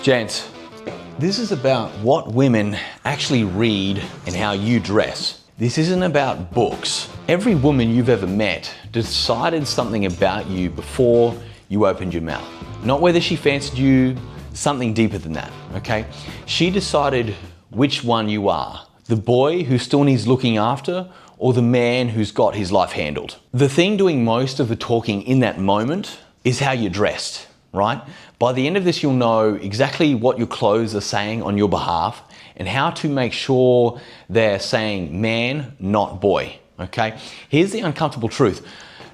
Gents, this is about what women actually read and how you dress. This isn't about books. Every woman you've ever met decided something about you before you opened your mouth. Not whether she fancied you, something deeper than that, okay? She decided which one you are. The boy who still needs looking after, or the man who's got his life handled. The thing doing most of the talking in that moment is how you're dressed, right? By the end of this, you'll know exactly what your clothes are saying on your behalf and how to make sure they're saying man, not boy, okay? Here's the uncomfortable truth.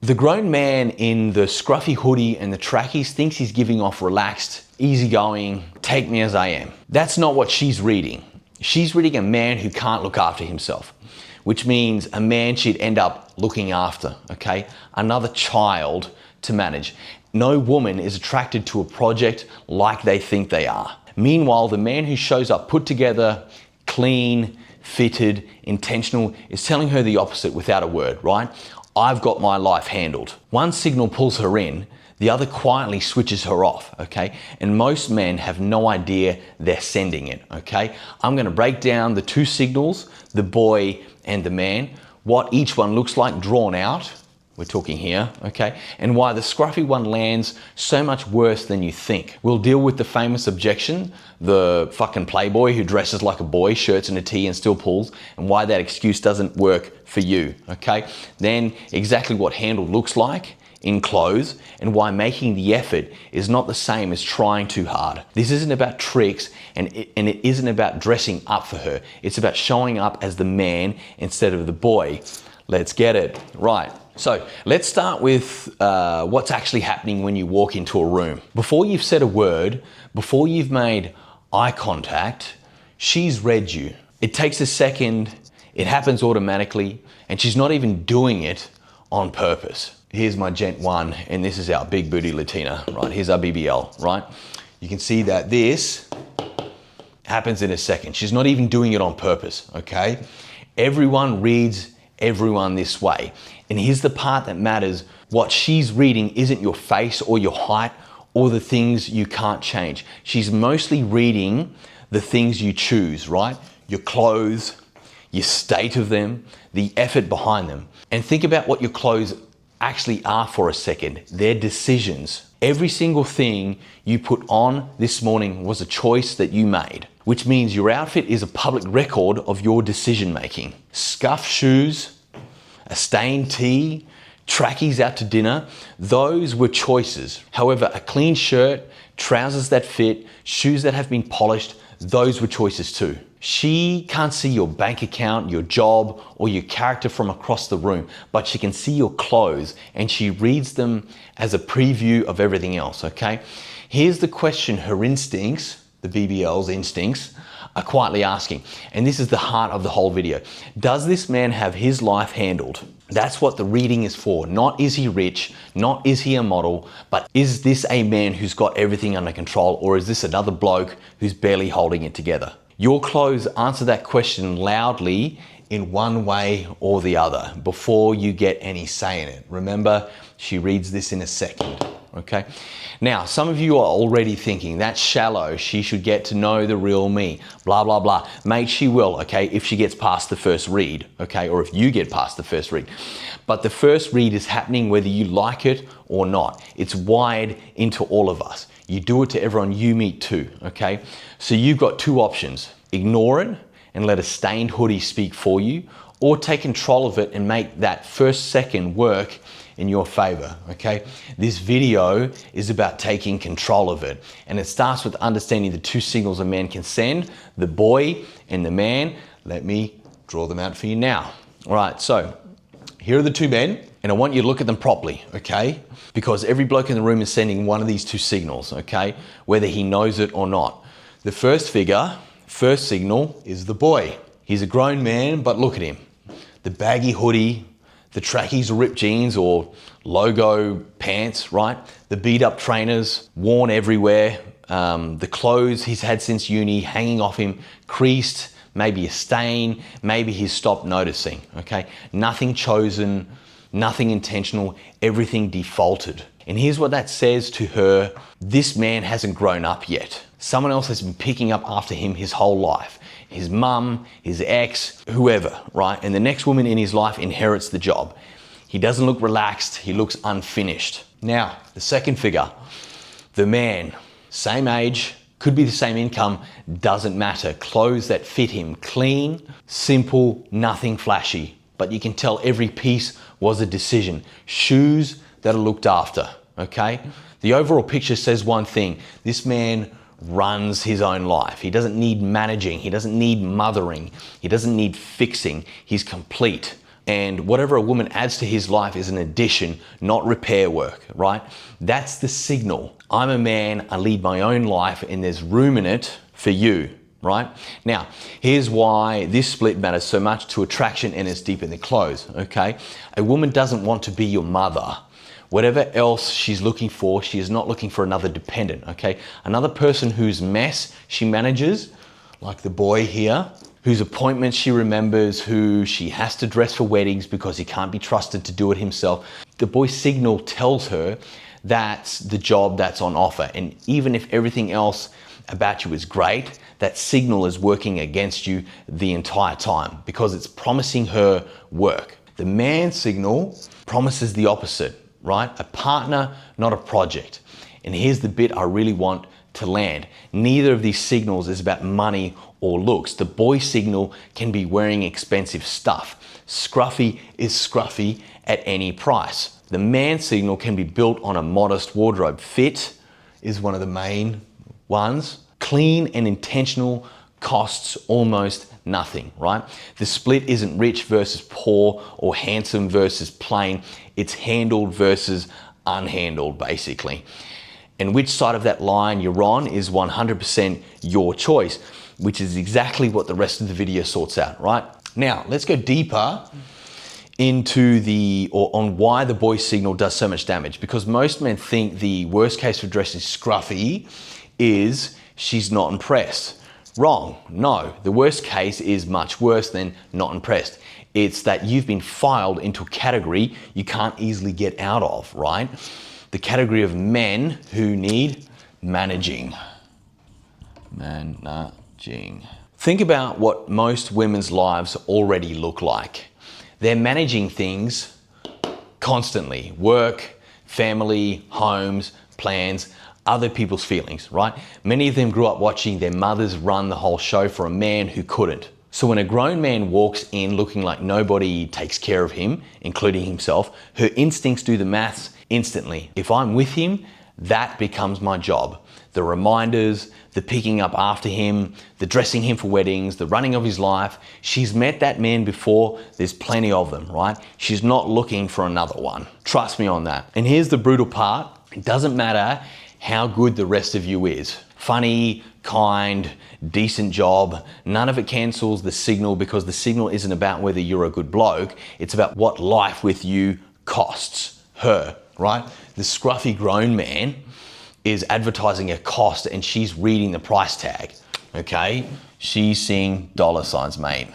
The grown man in the scruffy hoodie and the trackies thinks he's giving off relaxed, easygoing, take me as I am. That's not what she's reading. She's reading a man who can't look after himself, which means a man she'd end up looking after, okay? Another child to manage. No woman is attracted to a project like they think they are. Meanwhile, the man who shows up put together, clean, fitted, intentional, is telling her the opposite without a word, right? I've got my life handled. One signal pulls her in, the other quietly switches her off, okay? And most men have no idea they're sending it, okay? I'm gonna break down the two signals, the boy and the man, what each one looks like drawn out, we're talking here, okay? And why the scruffy one lands so much worse than you think. We'll deal with the famous objection, the fucking PlayBoy who dresses like a boy, shirts and a tee and still pulls, and why that excuse doesn't work for you, okay? Then exactly what handled looks like in clothes and why making the effort is not the same as trying too hard. This isn't about tricks and it isn't about dressing up for her. It's about showing up as the man instead of the boy. Let's get it right. So let's start with what's actually happening when you walk into a room. Before you've said a word, before you've made eye contact, she's read you. It takes a second, it happens automatically, and she's not even doing it on purpose. Here's my Gent 1, and this is our big booty Latina, right? Here's our BBL, right? You can see that this happens in a second. She's not even doing it on purpose, okay? Everyone reads everyone this way. And here's the part that matters. What she's reading isn't your face or your height or the things you can't change. She's mostly reading the things you choose, right? Your clothes, your state of them, the effort behind them. And think about what your clothes actually are for a second. They're decisions. Every single thing you put on this morning was a choice that you made, which means your outfit is a public record of your decision making. Scuff shoes, a stained tee, trackies out to dinner, those were choices. However, a clean shirt, trousers that fit, shoes that have been polished, those were choices too. She can't see your bank account, your job, or your character from across the room, but she can see your clothes and she reads them as a preview of everything else, okay? Here's the question her instincts, the BBL's instincts, are quietly asking, and this is the heart of the whole video. Does this man have his life handled? That's what the reading is for. Not is he rich, not is he a model, but is this a man who's got everything under control, or is this another bloke who's barely holding it together? Your clothes answer that question loudly in one way or the other before you get any say in it. Remember, she reads this in a second, okay? Now, some of you are already thinking, that's shallow, she should get to know the real me, blah, blah, blah. Mate, she will, okay, if she gets past the first read, okay, or if you get past the first read. But the first read is happening whether you like it or not. It's wired into all of us. You do it to everyone you meet too, okay? So you've got two options. Ignore it and let a stained hoodie speak for you, or take control of it and make that first second work in your favor, okay? This video is about taking control of it, and it starts with understanding the two signals a man can send, the boy and the man. Let me draw them out for you now. All right, so here are the two men, and I want you to look at them properly, okay? Because every bloke in the room is sending one of these two signals, okay? Whether he knows it or not. The first signal is the boy. He's a grown man, but look at him. The baggy hoodie, the trackies or ripped jeans or logo pants, right? The beat up trainers, worn everywhere. The clothes he's had since uni hanging off him, creased, maybe a stain, maybe he's stopped noticing, okay? Nothing chosen, nothing intentional, everything defaulted. And here's what that says to her: this man hasn't grown up yet. Someone else has been picking up after him his whole life. His mum, his ex, whoever, right? And the next woman in his life inherits the job. He doesn't look relaxed, he looks unfinished. Now, the second figure, the man, same age, could be the same income, doesn't matter. Clothes that fit him, clean, simple, nothing flashy. But you can tell every piece was a decision. Shoes that are looked after, okay? The overall picture says one thing, this man runs his own life. He doesn't need managing, he doesn't need mothering, he doesn't need fixing, he's complete. And whatever a woman adds to his life is an addition, not repair work, right? That's the signal. I'm a man, I lead my own life, and there's room in it for you, right? Now, here's why this split matters so much to attraction, and it's deep in the clothes, okay? A woman doesn't want to be your mother. Whatever else she's looking for, she is not looking for another dependent, okay? Another person whose mess she manages, like the boy here, whose appointments she remembers, who she has to dress for weddings because he can't be trusted to do it himself. The boy's signal tells her that's the job that's on offer. And even if everything else about you is great, that signal is working against you the entire time because it's promising her work. The man signal promises the opposite, right? A partner, not a project. And here's the bit I really want to land. Neither of these signals is about money or looks. The boy signal can be wearing expensive stuff. Scruffy is scruffy at any price. The man signal can be built on a modest wardrobe. Fit is one of the main ones. Clean and intentional costs almost nothing, right? The split isn't rich versus poor or handsome versus plain. It's handled versus unhandled, basically. And which side of that line you're on is 100% your choice, which is exactly what the rest of the video sorts out, right? Now, let's go deeper into on why the boy signal does so much damage, because most men think the worst case for dressing scruffy is she's not impressed. Wrong. No, the worst case is much worse than not impressed. It's that you've been filed into a category you can't easily get out of, right? The category of men who need managing. Managing. Think about what most women's lives already look like. They're managing things constantly. Work, family, homes, plans, other people's feelings, right? Many of them grew up watching their mothers run the whole show for a man who couldn't. So when a grown man walks in looking like nobody takes care of him, including himself, her instincts do the maths instantly. If I'm with him, that becomes my job. The reminders, the picking up after him, the dressing him for weddings, the running of his life. She's met that man before, there's plenty of them, right? She's not looking for another one. Trust me on that. And here's the brutal part. It doesn't matter how good the rest of you is. Funny, kind, decent job, none of it cancels the signal, because the signal isn't about whether you're a good bloke, it's about what life with you costs her, right? The scruffy grown man is advertising a cost and she's reading the price tag, okay? She's seeing dollar signs, mate.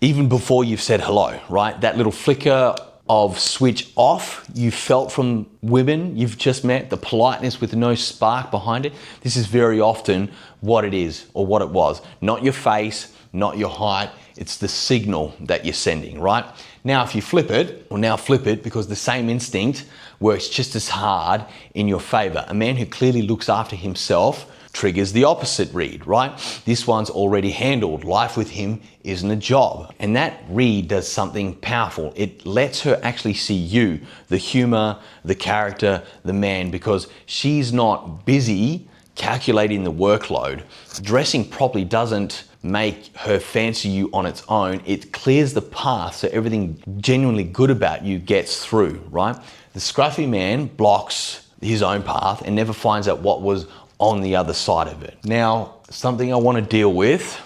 Even before you've said hello, right? That little flicker of switch off you felt from women you've just met, the politeness with no spark behind it, this is very often what it is or what it was. Not your face, not your height, it's the signal that you're sending, right? Now if you flip it, or now flip it, because the same instinct works just as hard in your favor. A man who clearly looks after himself triggers the opposite read, right? This one's already handled. Life with him isn't a job. And that read does something powerful. It lets her actually see you, the humor, the character, the man, because she's not busy calculating the workload. Dressing properly doesn't make her fancy you on its own. It clears the path so everything genuinely good about you gets through, right? The scruffy man blocks his own path and never finds out what was on the other side of it. Now, something I want to deal with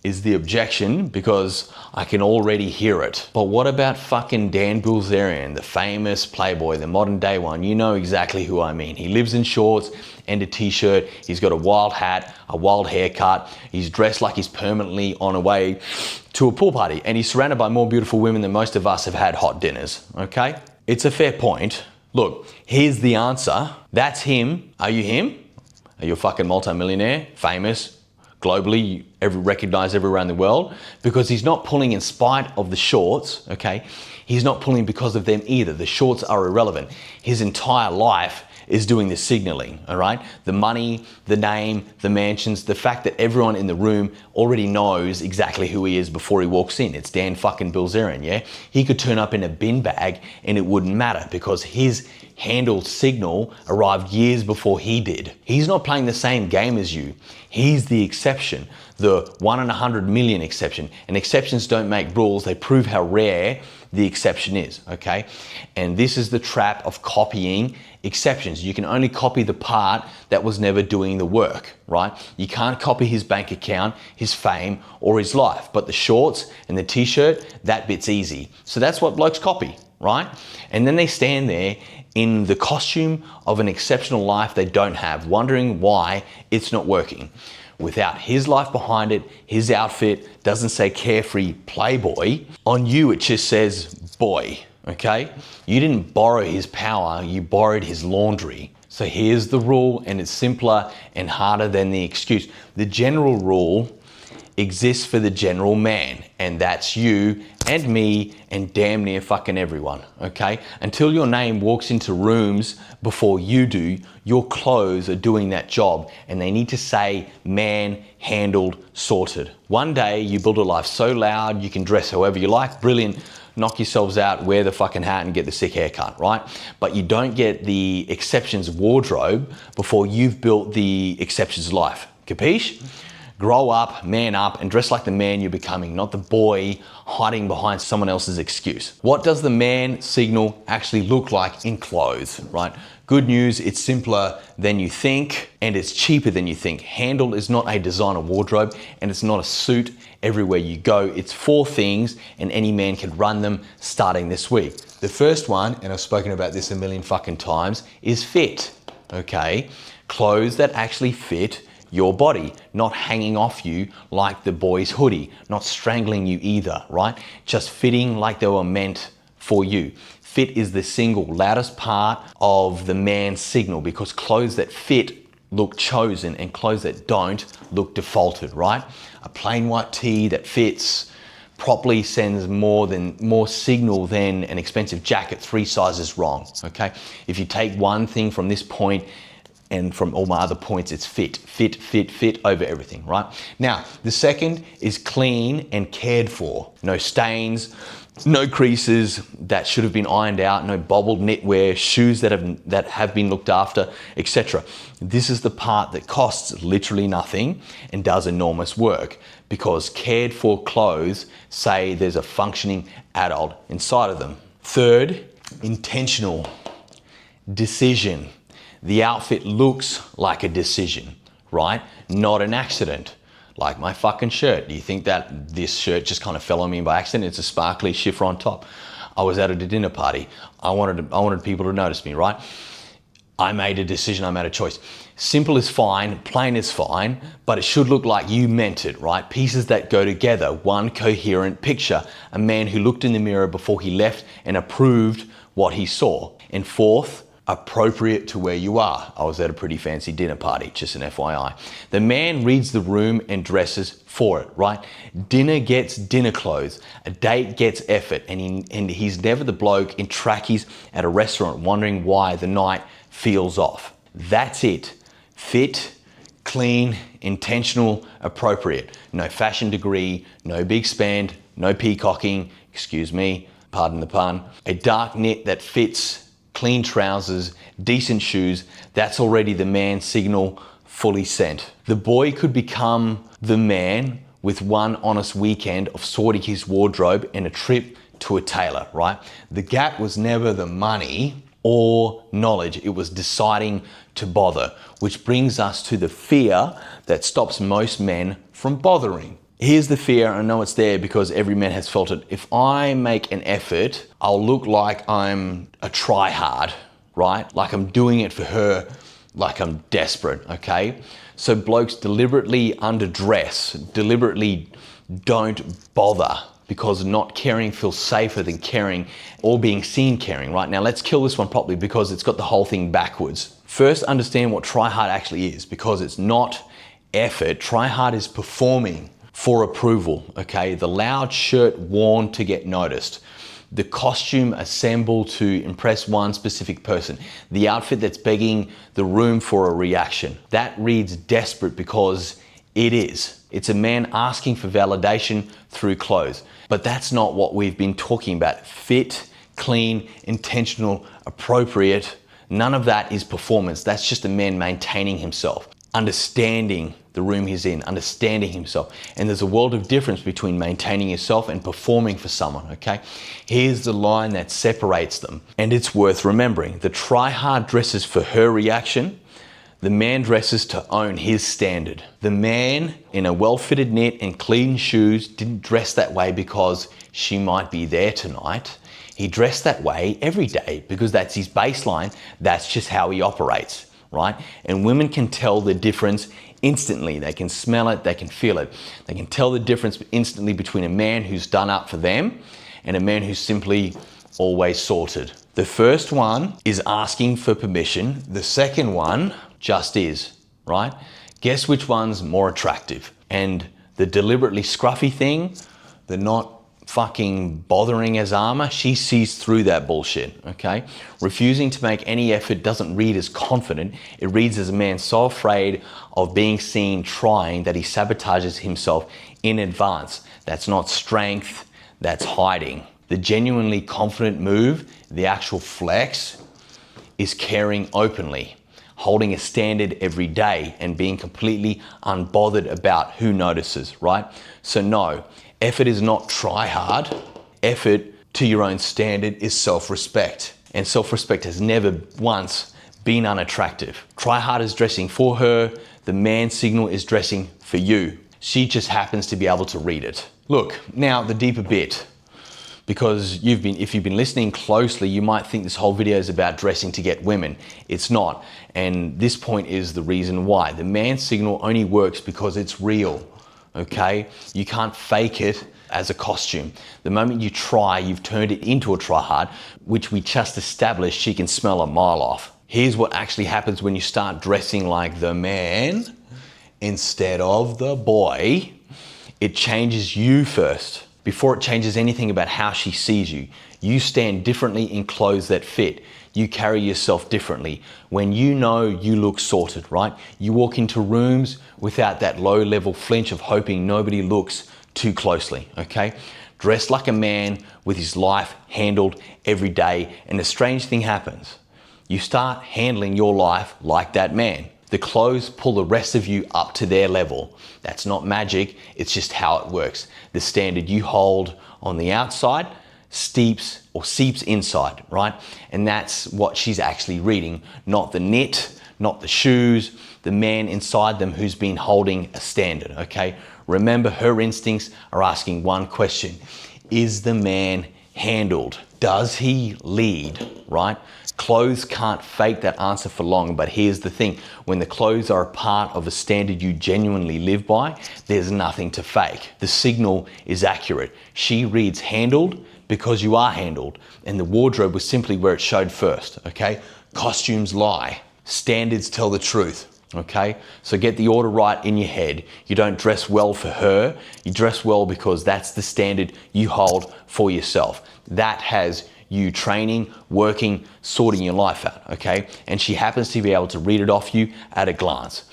is the objection, because I can already hear it. But what about fucking Dan Bilzerian, the famous Playboy, the modern day one? You know exactly who I mean. He lives in shorts and a t-shirt. He's got a wild hat, a wild haircut. He's dressed like he's permanently on a way to a pool party. And he's surrounded by more beautiful women than most of us have had hot dinners, okay? It's a fair point. Look, here's the answer. That's him. Are you him? You're a fucking multimillionaire, famous, globally, recognized everywhere in the world, because he's not pulling in spite of the shorts, okay? He's not pulling because of them either. The shorts are irrelevant. His entire life is doing the signaling, all right? The money, the name, the mansions, the fact that everyone in the room already knows exactly who he is before he walks in. It's Dan fucking Bilzerian, yeah? He could turn up in a bin bag and it wouldn't matter because his handled signal arrived years before he did. He's not playing the same game as you. He's the exception, the 1 in 100 million exception. And exceptions don't make rules, they prove how rare the exception is, okay? And this is the trap of copying exceptions. You can only copy the part that was never doing the work, right? You can't copy his bank account, his fame, or his life, but the shorts and the t-shirt, that bit's easy. So that's what blokes copy, right? And then they stand there in the costume of an exceptional life they don't have, wondering why it's not working. Without his life behind it, his outfit doesn't say carefree Playboy. On you, it just says boy, okay? You didn't borrow his power, you borrowed his laundry. So here's the rule, and it's simpler and harder than the excuse. The general rule exists for the general man, and that's you and me and damn near fucking everyone, okay? Until your name walks into rooms before you do, your clothes are doing that job, and they need to say man, handled, sorted. One day you build a life so loud you can dress however you like, brilliant, knock yourselves out, wear the fucking hat and get the sick haircut, right? But you don't get the exceptions wardrobe before you've built the exceptions life, capiche? Grow up, man up, and dress like the man you're becoming, not the boy hiding behind someone else's excuse. What does the man signal actually look like in clothes, right? Good news, it's simpler than you think, and it's cheaper than you think. Handled is not a designer wardrobe, and it's not a suit everywhere you go. It's 4 things, and any man can run them starting this week. The first one, and I've spoken about this a million fucking times, is fit, okay? Clothes that actually fit your body, not hanging off you like the boy's hoodie, not strangling you either, right? Just fitting like they were meant for you. Fit is the single loudest part of the man's signal because clothes that fit look chosen and clothes that don't look defaulted, right? A plain white tee that fits properly sends more signal than an expensive jacket 3 sizes wrong, okay? If you take one thing from this point and from all my other points, it's fit over everything, right? Now, the second is clean and cared for. No stains, no creases that should have been ironed out, no bobbled knitwear, shoes that have been looked after, etc. This is the part that costs literally nothing and does enormous work because cared for clothes say there's a functioning adult inside of them. Third, intentional decision. The outfit looks like a decision, right? Not an accident. Like my fucking shirt. Do you think that this shirt just kind of fell on me by accident? It's a sparkly chiffon top. I was at a dinner party. I wanted people to notice me, right? I made a decision, I made a choice. Simple is fine, plain is fine, but it should look like you meant it, right? Pieces that go together, one coherent picture. A man who looked in the mirror before he left and approved what he saw. And fourth, appropriate to where you are. I was at a pretty fancy dinner party, just an FYI. The man reads the room and dresses for it, right? Dinner gets dinner clothes, a date gets effort, and he's never the bloke in trackies at a restaurant wondering why the night feels off. That's it. Fit, clean, intentional, appropriate. No fashion degree, no big spend, no peacocking, excuse me, pardon the pun. A dark knit that fits, clean trousers, decent shoes, that's already the man signal fully sent. The boy could become the man with one honest weekend of sorting his wardrobe and a trip to a tailor, right? The gap was never the money or knowledge, it was deciding to bother, which brings us to the fear that stops most men from bothering. Here's the fear, I know it's there because every man has felt it. If I make an effort, I'll look like I'm a try-hard, right? Like I'm doing it for her, like I'm desperate, okay? So blokes deliberately underdress, deliberately don't bother because not caring feels safer than caring or being seen caring, right? Now let's kill this one properly because it's got the whole thing backwards. First, understand what try hard actually is, because it's not effort. Try hard is performing for approval, okay? The loud shirt worn to get noticed. The costume assembled to impress one specific person. The outfit that's begging the room for a reaction. That reads desperate because it is. It's a man asking for validation through clothes. But that's not what we've been talking about. Fit, clean, intentional, appropriate. None of that is performance. That's just a man maintaining himself, understanding the room he's in, understanding himself. And there's a world of difference between maintaining yourself and performing for someone, okay? Here's the line that separates them, and it's worth remembering. The try-hard dresses for her reaction. The man dresses to own his standard. The man in a well-fitted knit and clean shoes didn't dress that way because she might be there tonight. He dressed that way every day because that's his baseline. That's just how he operates, right? And women can tell the difference instantly. They can smell it, they can feel it. They can tell the difference instantly between a man who's done up for them and a man who's simply always sorted. The first one is asking for permission. The second one just is, right? Guess which one's more attractive? And the deliberately scruffy thing, the not fucking bothering as armor, she sees through that bullshit, okay? Refusing to make any effort doesn't read as confident. It reads as a man so afraid of being seen trying that he sabotages himself in advance. That's not strength, that's hiding. The genuinely confident move, the actual flex, is caring openly, holding a standard every day and being completely unbothered about who notices, right? So no, effort is not try hard. Effort to your own standard is self-respect. And self-respect has never once been unattractive. Try hard is dressing for her. The man signal is dressing for you. She just happens to be able to read it. Look, now the deeper bit, because if you've been listening closely, you might think this whole video is about dressing to get women. It's not. And this point is the reason why. The man signal only works because it's real, okay? You can't fake it as a costume. The moment you try, you've turned it into a try hard, which we just established she can smell a mile off. Here's what actually happens when you start dressing like the man instead of the boy. It changes you first. Before it changes anything about how she sees you. You stand differently in clothes that fit. You carry yourself differently. When you know you look sorted, right? You walk into rooms without that low-level flinch of hoping nobody looks too closely, okay? Dress like a man with his life handled every day, and a strange thing happens. You start handling your life like that man. The clothes pull the rest of you up to their level. That's not magic, it's just how it works. The standard you hold on the outside seeps inside, right? And that's what she's actually reading, not the knit, not the shoes, the man inside them who's been holding a standard, okay? Remember, her instincts are asking one question. Is the man handled? Does he lead, right? Clothes can't fake that answer for long, but here's the thing. When the clothes are a part of a standard you genuinely live by, there's nothing to fake. The signal is accurate. She reads handled because you are handled, and the wardrobe was simply where it showed first, okay? Costumes lie. Standards tell the truth, okay? So get the order right in your head. You don't dress well for her. You dress well because that's the standard you hold for yourself. That has you training, working, sorting your life out, okay? And she happens to be able to read it off you at a glance.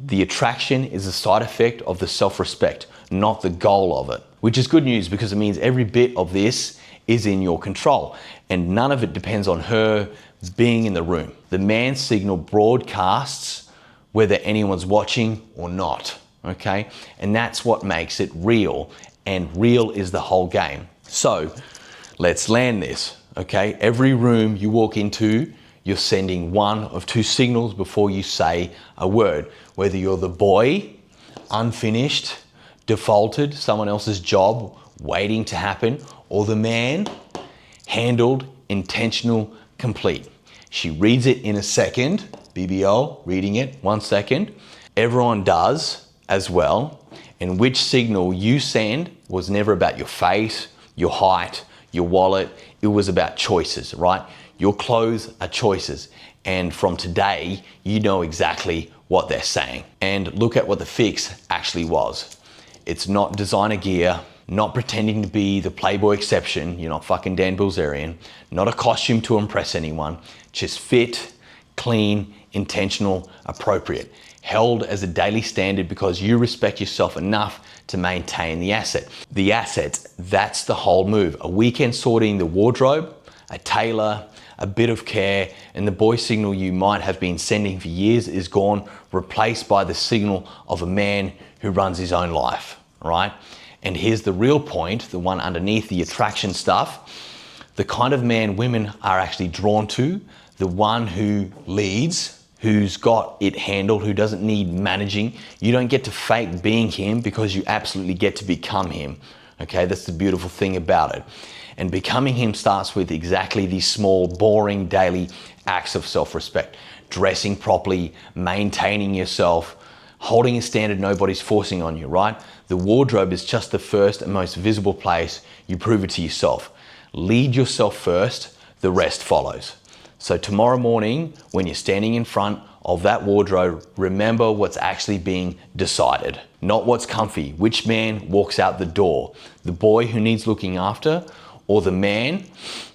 The attraction is a side effect of the self-respect, not the goal of it, which is good news because it means every bit of this is in your control and none of it depends on her being in the room. The man signal broadcasts whether anyone's watching or not, okay? And that's what makes it real, and real is the whole game. So let's land this, okay? Every room you walk into, you're sending one of two signals before you say a word. Whether you're the boy, unfinished, defaulted, someone else's job waiting to happen, or the man, handled, intentional, complete. She reads it in a second, BBL, reading it, 1 second. Everyone does as well. And which signal you send was never about your face, your height, your wallet. It was about choices, right? Your clothes are choices. And from today, you know exactly what they're saying. And look at what the fix actually was. It's not designer gear, not pretending to be the Playboy exception, you're not fucking Dan Bilzerian, not a costume to impress anyone, just fit, clean, intentional, appropriate, held as a daily standard because you respect yourself enough to maintain the asset. The asset, that's the whole move. A weekend sorting the wardrobe, a tailor, a bit of care, and the boy signal you might have been sending for years is gone, replaced by the signal of a man who runs his own life, right? And here's the real point, the one underneath the attraction stuff. The kind of man women are actually drawn to, the one who leads, who's got it handled, who doesn't need managing. You don't get to fake being him because you absolutely get to become him. Okay, that's the beautiful thing about it. And becoming him starts with exactly these small, boring, daily acts of self-respect. Dressing properly, maintaining yourself, holding a standard nobody's forcing on you, right? The wardrobe is just the first and most visible place you prove it to yourself. Lead yourself first, the rest follows. So tomorrow morning, when you're standing in front of that wardrobe, remember what's actually being decided, not what's comfy. Which man walks out the door? The boy who needs looking after, or the man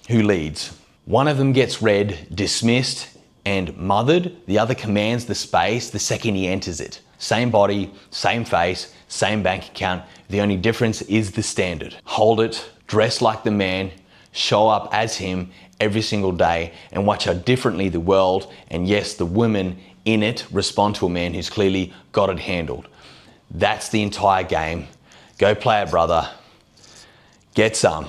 who leads? One of them gets read, dismissed, and mothered. The other commands the space the second he enters it. Same body, same face, same bank account. The only difference is the standard. Hold it, dress like the man, show up as him every single day, and watch how differently the world, and yes, the women in it, respond to a man who's clearly got it handled. That's the entire game. Go play it, brother. Get some.